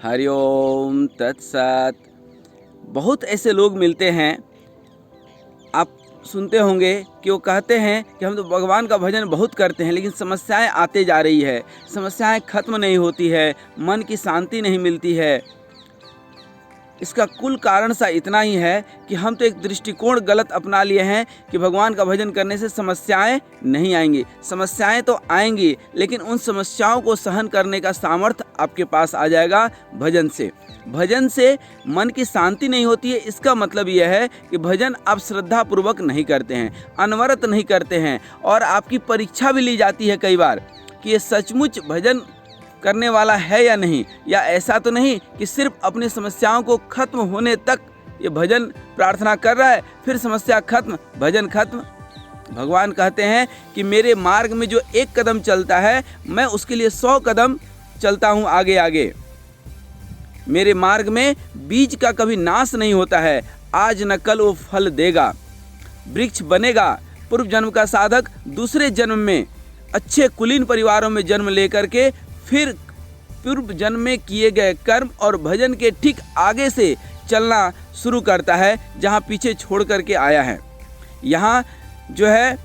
हरिओम तत्सत। बहुत ऐसे लोग मिलते हैं, आप सुनते होंगे कि वो कहते हैं कि हम तो भगवान का भजन बहुत करते हैं, लेकिन समस्याएं आते जा रही है, समस्याएं खत्म नहीं होती है, मन की शांति नहीं मिलती है। इसका कुल कारण सा इतना ही है कि हम तो एक दृष्टिकोण गलत अपना लिए हैं कि भगवान का भजन करने से समस्याएं नहीं आएंगी। समस्याएं तो आएंगी, लेकिन उन समस्याओं को सहन करने का सामर्थ्य आपके पास आ जाएगा भजन से। भजन से मन की शांति नहीं होती है, इसका मतलब यह है कि भजन आप श्रद्धापूर्वक नहीं करते हैं, अनवरत नहीं करते हैं, और आपकी परीक्षा भी ली जाती है कई बार कि ये सचमुच भजन करने वाला है या नहीं, या ऐसा तो नहीं कि सिर्फ अपनी समस्याओं को खत्म होने तक ये भजन प्रार्थना कर रहा है, फिर समस्या खत्म, भजन खत्म। भगवान कहते हैं कि मेरे मार्ग में जो एक कदम चलता है, मैं उसके लिए 100 कदम चलता हूँ आगे आगे। मेरे मार्ग में बीज का कभी नाश नहीं होता है, आज न कल वो फल देगा, वृक्ष बनेगा। पूर्व जन्म का साधक दूसरे जन्म में अच्छे कुलीन परिवारों में जन्म लेकर के फिर पूर्व जन्म में किए गए कर्म और भजन के ठीक आगे से चलना शुरू करता है, जहाँ पीछे छोड़ करके आया है। यहाँ जो है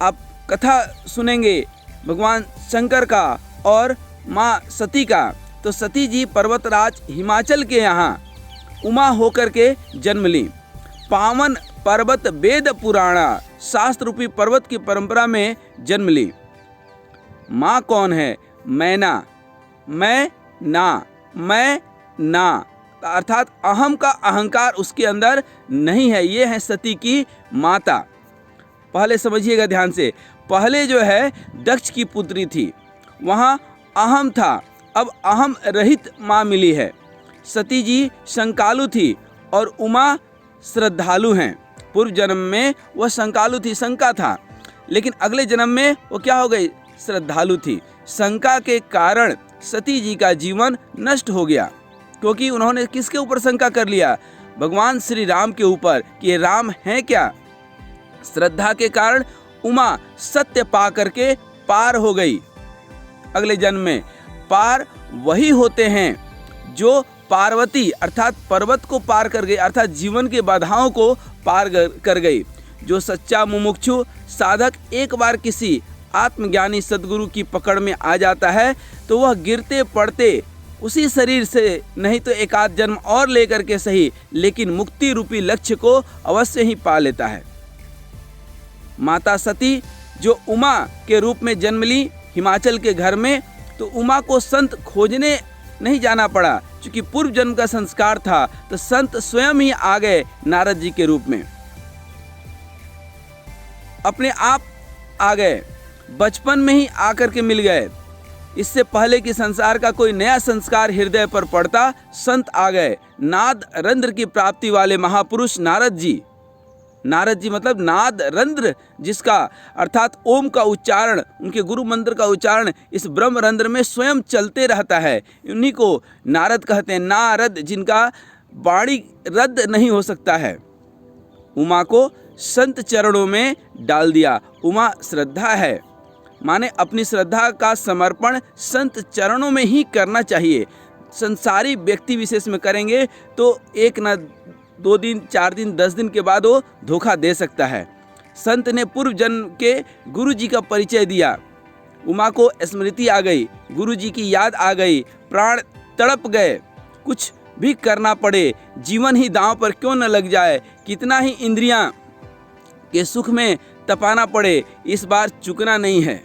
आप कथा सुनेंगे भगवान शंकर का और माँ सती का। तो सती जी पर्वतराज हिमाचल के यहाँ उमा होकर के जन्म ली। पावन पर्वत वेद पुराणा शास्त्र रूपी पर्वत की परंपरा में जन्म ली। माँ कौन है? मैना, मैं ना, अर्थात अहम का अहंकार उसके अंदर नहीं है। ये है सती की माता। पहले समझिएगा ध्यान से, पहले जो है दक्ष की पुत्री थी, वहाँ अहम था, अब अहम रहित माँ मिली है। सती जी शंकालु थी और उमा श्रद्धालु हैं। पूर्व जन्म में वह शंकालु थी, शंका था, लेकिन अगले जन्म में वो क्या हो गई? श्रद्धालु थी। शंका के कारण सती जी का जीवन नष्ट हो गया, क्योंकि उन्होंने किसके ऊपर शंका कर लिया? भगवान श्री राम के ऊपर कि ये राम हैं क्या? श्रद्धा के कारण उमा सत्य पा करके पार हो गई। अगले जन्म में पार वही होते हैं जो पार्वती अर्थात पर्वत को पार कर गई, अर्थात जीवन की बाधाओं को पार कर गई। जो सच्चा मुमुक्षु साधक एक बार किसी आत्मज्ञानी सद्गुरु की पकड़ में आ जाता है, तो वह गिरते पड़ते उसी शरीर से नहीं तो एक आध जन्म और लेकर के सही, लेकिन मुक्ति रूपी लक्ष्य को अवश्य ही पा लेता है। माता सती जो उमा के रूप में जन्म ली हिमाचल के घर में, तो उमा को संत खोजने नहीं जाना पड़ा, क्योंकि पूर्व जन्म का संस्कार था, तो संत स्वयं ही आ गए नारद जी के रूप में, अपने आप आ गए, बचपन में ही आकर के मिल गए। इससे पहले कि संसार का कोई नया संस्कार हृदय पर पड़ता, संत आ गए। नाद रंध्र की प्राप्ति वाले महापुरुष नारद जी मतलब नाद रंध्र, जिसका अर्थात ओम का उच्चारण, उनके गुरु मंत्र का उच्चारण इस ब्रह्म रंध्र में स्वयं चलते रहता है, उन्हीं को नारद कहते हैं। नारद, जिनका वाणी रद्द नहीं हो सकता है। उमा को संत चरणों में डाल दिया। उमा श्रद्धा है, माने अपनी श्रद्धा का समर्पण संत चरणों में ही करना चाहिए। संसारी व्यक्ति विशेष में करेंगे तो एक न 2 दिन 4 दिन 10 दिन के बाद वो धोखा दे सकता है। संत ने पूर्व जन्म के गुरु जी का परिचय दिया। उमा को स्मृति आ गई, गुरु जी की याद आ गई, प्राण तड़प गए। कुछ भी करना पड़े, जीवन ही दांव पर क्यों न लग जाए, कितना ही इंद्रियां के सुख में तपाना पड़े, इस बार चुकना नहीं है।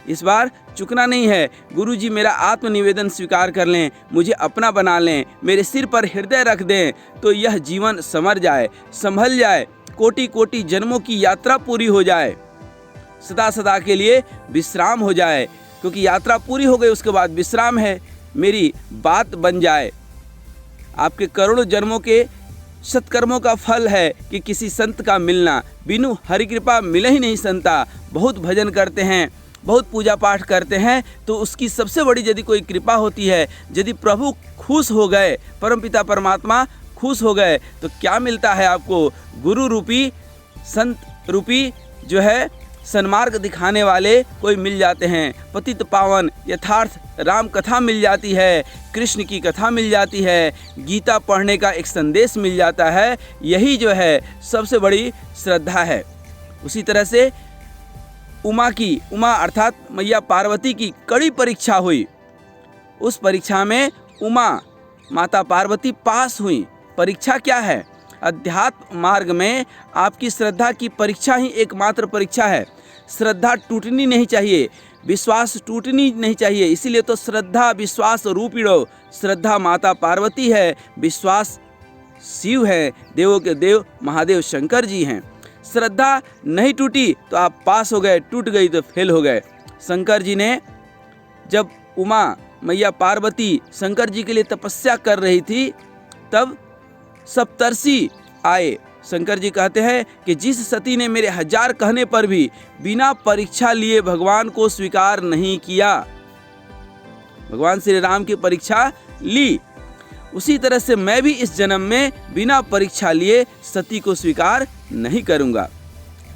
इस बार चुकना नहीं है। गुरुजी मेरा आत्मनिवेदन स्वीकार कर लें, मुझे अपना बना लें, मेरे सिर पर हृदय रख दें, तो यह जीवन संवर जाए, संभल जाए, कोटि कोटि जन्मों की यात्रा पूरी हो जाए, सदा सदा के लिए विश्राम हो जाए। क्योंकि यात्रा पूरी हो गई, उसके बाद विश्राम है, मेरी बात बन जाए। आपके करोड़ों जन्मों के सत्कर्मों का फल है कि किसी संत का मिलना। बिनु हरि कृपा मिले ही नहीं संता। बहुत भजन करते हैं, बहुत पूजा पाठ करते हैं, तो उसकी सबसे बड़ी यदि कोई कृपा होती है, यदि प्रभु खुश हो गए, परमपिता परमात्मा खुश हो गए, तो क्या मिलता है आपको? गुरु रूपी, संत रूपी जो है सन्मार्ग दिखाने वाले कोई मिल जाते हैं, पतित पावन यथार्थ राम कथा मिल जाती है, कृष्ण की कथा मिल जाती है, गीता पढ़ने का एक संदेश मिल जाता है। यही जो है सबसे बड़ी श्रद्धा है। उसी तरह से उमा अर्थात मैया पार्वती की कड़ी परीक्षा हुई। उस परीक्षा में उमा माता पार्वती पास हुई। परीक्षा क्या है? अध्यात्म मार्ग में आपकी श्रद्धा की परीक्षा ही एकमात्र परीक्षा है। श्रद्धा टूटनी नहीं चाहिए, विश्वास टूटनी नहीं चाहिए। इसीलिए तो श्रद्धा विश्वास रूपिणो, श्रद्धा माता पार्वती है, विश्वास शिव है, देवों के देव महादेव शंकर जी हैं। श्रद्धा नहीं टूटी तो आप पास हो गए, टूट गई तो फेल हो गए। शंकर जी ने जब उमा मैया पार्वती शंकर जी के लिए तपस्या कर रही थी, तब सप्तर्षि आए। शंकर जी कहते हैं कि जिस सती ने मेरे 1000 कहने पर भी बिना परीक्षा लिए भगवान को स्वीकार नहीं किया, भगवान श्री राम की परीक्षा ली, उसी तरह से मैं भी इस जन्म में बिना परीक्षा लिए सती को स्वीकार नहीं करूंगा।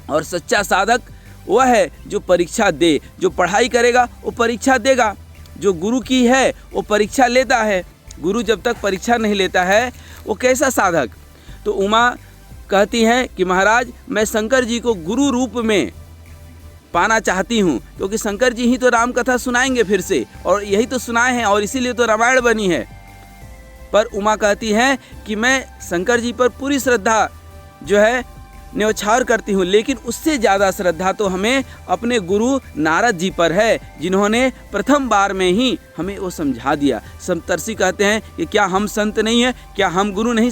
और सच्चा साधक वह है जो परीक्षा दे, जो पढ़ाई करेगा वो परीक्षा देगा। जो गुरु की है वो परीक्षा लेता है। गुरु जब तक परीक्षा नहीं लेता है वो कैसा साधक? तो उमा कहती हैं कि महाराज मैं शंकर जी को गुरु रूप में पाना चाहती हूँ, क्योंकि शंकर जी ही तो राम कथा सुनाएंगे फिर से, और यही तो सुनाए हैं और इसीलिए तो रामायण बनी है। पर उमा कहती हैं कि मैं शंकर जी पर पूरी श्रद्धा जो है न्यौछावर करती हूँ, लेकिन उससे ज़्यादा श्रद्धा तो हमें अपने गुरु नारद जी पर है, जिन्होंने प्रथम बार में ही हमें वो समझा दिया। सप्तर्षि कहते हैं कि क्या हम संत नहीं हैं, क्या हम गुरु नहीं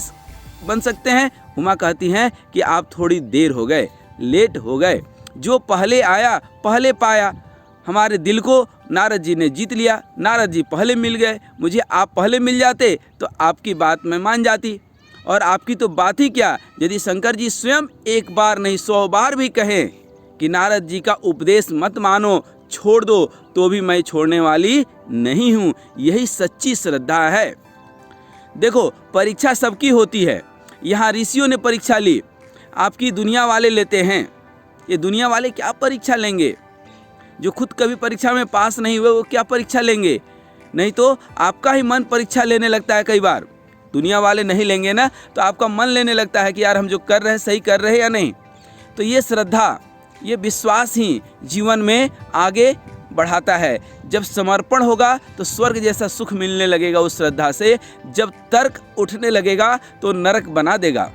बन सकते हैं? उमा कहती हैं कि आप थोड़ी देर हो गए, लेट हो गए। जो पहले आया पहले पाया। हमारे दिल को नारद जी ने जीत लिया। नारद जी पहले मिल गए, मुझे आप पहले मिल जाते तो आपकी बात मैं मान जाती। और आपकी तो बात ही क्या, यदि शंकर जी स्वयं एक बार नहीं 100 बार भी कहें कि नारद जी का उपदेश मत मानो, छोड़ दो, तो भी मैं छोड़ने वाली नहीं हूँ। यही सच्ची श्रद्धा है। देखो परीक्षा सबकी होती है। यहाँ ऋषियों ने परीक्षा ली, आपकी दुनिया वाले लेते हैं। ये दुनिया वाले क्या परीक्षा लेंगे? जो खुद कभी परीक्षा में पास नहीं हुए वो क्या परीक्षा लेंगे? नहीं तो आपका ही मन परीक्षा लेने लगता है। कई बार दुनिया वाले नहीं लेंगे ना, तो आपका मन लेने लगता है कि यार हम जो कर रहे हैं सही कर रहे हैं या नहीं। तो ये श्रद्धा, ये विश्वास ही जीवन में आगे बढ़ाता है। जब समर्पण होगा तो स्वर्ग जैसा सुख मिलने लगेगा उस श्रद्धा से। जब तर्क उठने लगेगा तो नरक बना देगा।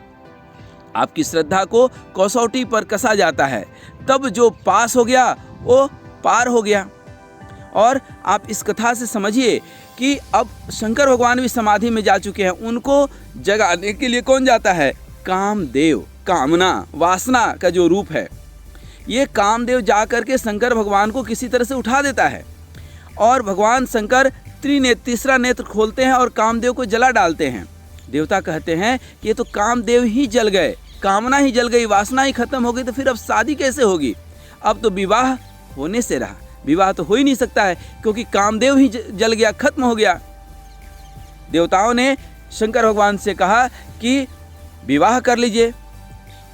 आपकी श्रद्धा को कसौटी पर कसा जाता है, तब जो पास हो गया वो पार हो गया। और आप इस कथा से समझिए कि अब शंकर भगवान भी समाधि में जा चुके हैं। उनको जगाने के लिए कौन जाता है? कामदेव, कामना वासना का जो रूप है, ये कामदेव जा करके शंकर भगवान को किसी तरह से उठा देता है। और भगवान शंकर तीसरा नेत्र खोलते हैं और कामदेव को जला डालते हैं। देवता कहते हैं कि ये तो कामदेव ही जल गए, कामना ही जल गई, वासना ही खत्म हो गई, तो फिर अब शादी कैसे होगी? अब तो विवाह होने से रहा, विवाह तो हो ही नहीं सकता है, क्योंकि कामदेव ही जल गया, खत्म हो गया। देवताओं ने शंकर भगवान से कहा कि विवाह कर लीजिए।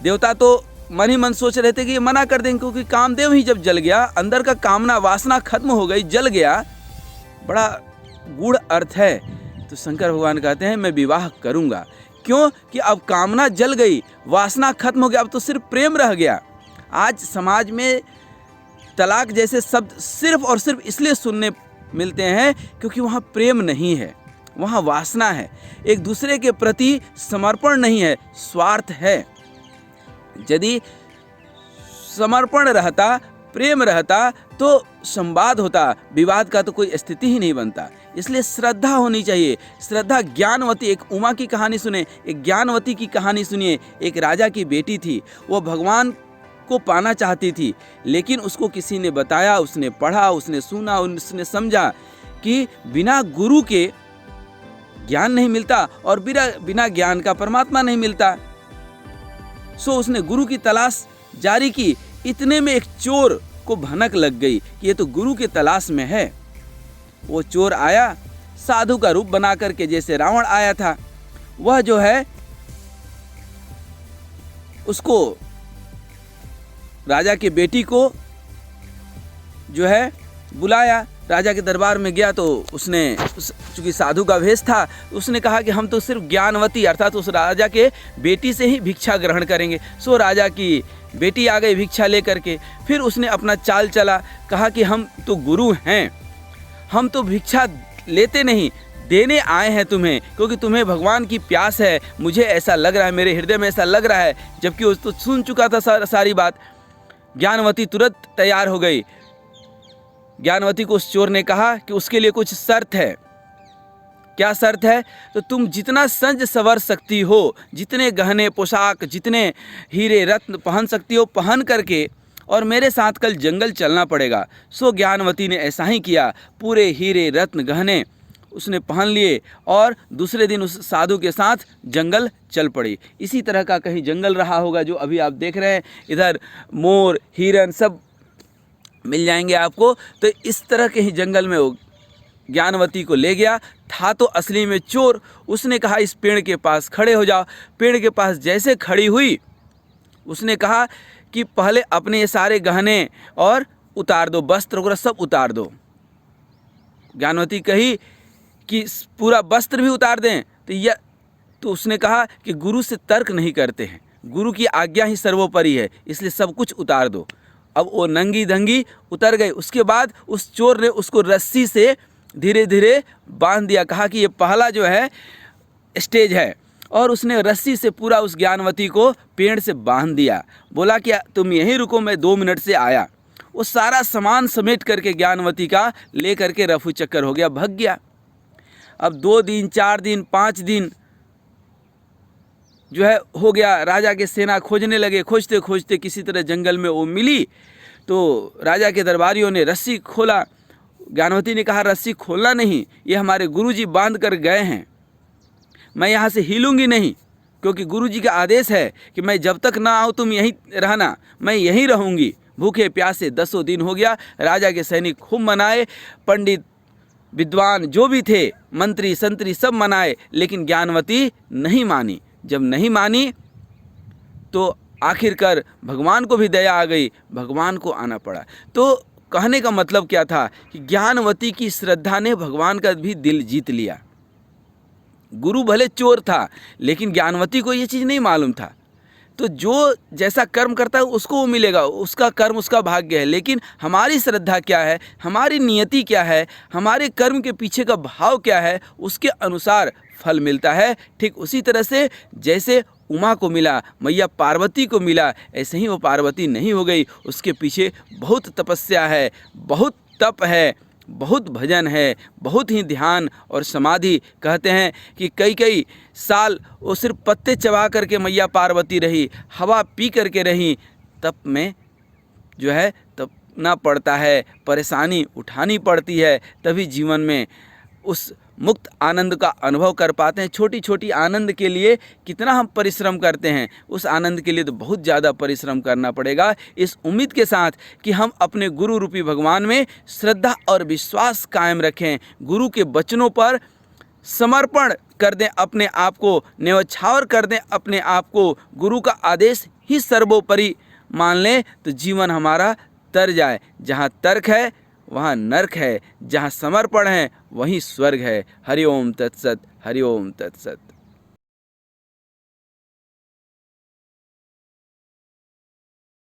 देवता तो मन ही मन सोच रहे थे कि ये मना कर देंगे, क्योंकि कामदेव ही जब जल गया, अंदर का कामना वासना खत्म हो गई, जल गया। बड़ा गूढ़ अर्थ है। तो शंकर भगवान कहते हैं मैं विवाह करूंगा। क्यों? कि अब कामना जल गई, वासना खत्म हो गया, अब तो सिर्फ प्रेम रह गया। आज समाज में तलाक जैसे शब्द सिर्फ और सिर्फ इसलिए सुनने मिलते हैं क्योंकि वहाँ प्रेम नहीं है, वहाँ वासना है, एक दूसरे के प्रति समर्पण नहीं है, स्वार्थ है। यदि समर्पण रहता, प्रेम रहता तो संवाद होता, विवाद का तो कोई स्थिति ही नहीं बनता। इसलिए श्रद्धा होनी चाहिए। श्रद्धा ज्ञानवती, एक उमा की कहानी सुने, एक ज्ञानवती की कहानी सुनिए। एक राजा की बेटी थी, वो भगवान को पाना चाहती थी, लेकिन उसको किसी ने बताया, उसने पढ़ा, उसने सुना, उसने समझा कि बिना गुरु के ज्ञान नहीं मिलता और बिना ज्ञान का परमात्मा नहीं मिलता। सो उसने गुरु की तलाश जारी की। इतने में एक चोर को भनक लग गई कि ये तो गुरु की तलाश में है। वो चोर आया साधु का रूप बना करके, जैसे रावण आया था। वह जो है उसको राजा के बेटी को जो है बुलाया। राजा के दरबार में गया तो उसने चूँकि साधु का वेश था, उसने कहा कि हम तो सिर्फ ज्ञानवती अर्थात उस राजा के बेटी से ही भिक्षा ग्रहण करेंगे। सो राजा की बेटी आ गई भिक्षा लेकर के। फिर उसने अपना चाल चला, कहा कि हम तो गुरु हैं, हम तो भिक्षा लेते नहीं, देने आए हैं तुम्हें, क्योंकि तुम्हें भगवान की प्यास है। मुझे ऐसा लग रहा है, मेरे हृदय में ऐसा लग रहा है। जबकि उस तो सुन चुका था सारी बात। ज्ञानवती तुरंत तैयार हो गई। ज्ञानवती को उस चोर ने कहा कि उसके लिए कुछ शर्त है। क्या शर्त है? तो तुम जितना सज संवर सकती हो, जितने गहने पोशाक, जितने हीरे रत्न पहन सकती हो पहन करके, और मेरे साथ कल जंगल चलना पड़ेगा। सो ज्ञानवती ने ऐसा ही किया। पूरे हीरे रत्न गहने उसने पहन लिए और दूसरे दिन उस साधु के साथ जंगल चल पड़ी। इसी तरह का कहीं जंगल रहा होगा जो अभी आप देख रहे हैं। इधर मोर, हिरन सब मिल जाएंगे आपको। तो इस तरह के ही जंगल में वो ज्ञानवती को ले गया। था तो असली में चोर। उसने कहा इस पेड़ के पास खड़े हो जाओ। पेड़ के पास जैसे खड़ी हुई, उसने कहा कि पहले अपने ये सारे गहने और उतार दो, वस्त्र वगैरह सब उतार दो। ज्ञानवती कही कि पूरा वस्त्र भी उतार दें। तो उसने कहा कि गुरु से तर्क नहीं करते हैं, गुरु की आज्ञा ही सर्वोपरि है, इसलिए सब कुछ उतार दो। अब वो नंगी धंगी उतर गई। उसके बाद उस चोर ने उसको रस्सी से धीरे धीरे बांध दिया। कहा कि ये पहला जो है स्टेज है, और उसने रस्सी से पूरा उस ज्ञानवती को पेड़ से बांध दिया। बोला कि तुम यहीं रुको, मैं 2 मिनट से आया। वो सारा सामान समेट करके ज्ञानवती का ले करके रफू चक्कर हो गया, भाग गया। अब 2 दिन, 4 दिन, 5 दिन जो है हो गया। राजा के सेना खोजने लगे। खोजते खोजते किसी तरह जंगल में वो मिली। तो राजा के दरबारियों ने रस्सी खोला। ज्ञानवती ने कहा रस्सी खोलना नहीं, ये हमारे गुरुजी बांध कर गए हैं, मैं यहाँ से हिलूंगी नहीं, क्योंकि गुरुजी का आदेश है कि मैं जब तक ना आऊँ तुम यहीं रहना, मैं यहीं रहूँगी। भूखे प्यासे 10 दिन हो गया। राजा के सैनिक खूब मनाए, पंडित विद्वान जो भी थे, मंत्री संतरी सब मनाए, लेकिन ज्ञानवती नहीं मानी। जब नहीं मानी तो आखिरकार भगवान को भी दया आ गई, भगवान को आना पड़ा। तो कहने का मतलब क्या था कि ज्ञानवती की श्रद्धा ने भगवान का भी दिल जीत लिया। गुरु भले चोर था, लेकिन ज्ञानवती को ये चीज़ नहीं मालूम था। तो जो जैसा कर्म करता है उसको वो मिलेगा, उसका कर्म उसका भाग्य है। लेकिन हमारी श्रद्धा क्या है, हमारी नियति क्या है, हमारे कर्म के पीछे का भाव क्या है, उसके अनुसार फल मिलता है। ठीक उसी तरह से जैसे उमा को मिला, मैया पार्वती को मिला, ऐसे ही वो पार्वती नहीं हो गई। उसके पीछे बहुत तपस्या है, बहुत तप है, बहुत भजन है, बहुत ही ध्यान और समाधि। कहते हैं कि कई साल वो सिर्फ पत्ते चबा करके मैया पार्वती रही, हवा पी करके रही। तप में जो है तपना पड़ता है, परेशानी उठानी पड़ती है, तभी जीवन में उस मुक्त आनंद का अनुभव कर पाते हैं। छोटी छोटी आनंद के लिए कितना हम परिश्रम करते हैं, उस आनंद के लिए तो बहुत ज़्यादा परिश्रम करना पड़ेगा। इस उम्मीद के साथ कि हम अपने गुरु रूपी भगवान में श्रद्धा और विश्वास कायम रखें, गुरु के वचनों पर समर्पण कर दें, अपने आप को न्यौछावर कर दें, अपने आप को गुरु का आदेश ही सर्वोपरि मान लें, तो जीवन हमारा तर जाए। जहाँ तर्क है वहाँ नरक है, जहाँ समर्पण है वहीं स्वर्ग है। हरि ओम तत्सत, हरि ओम तत्सत।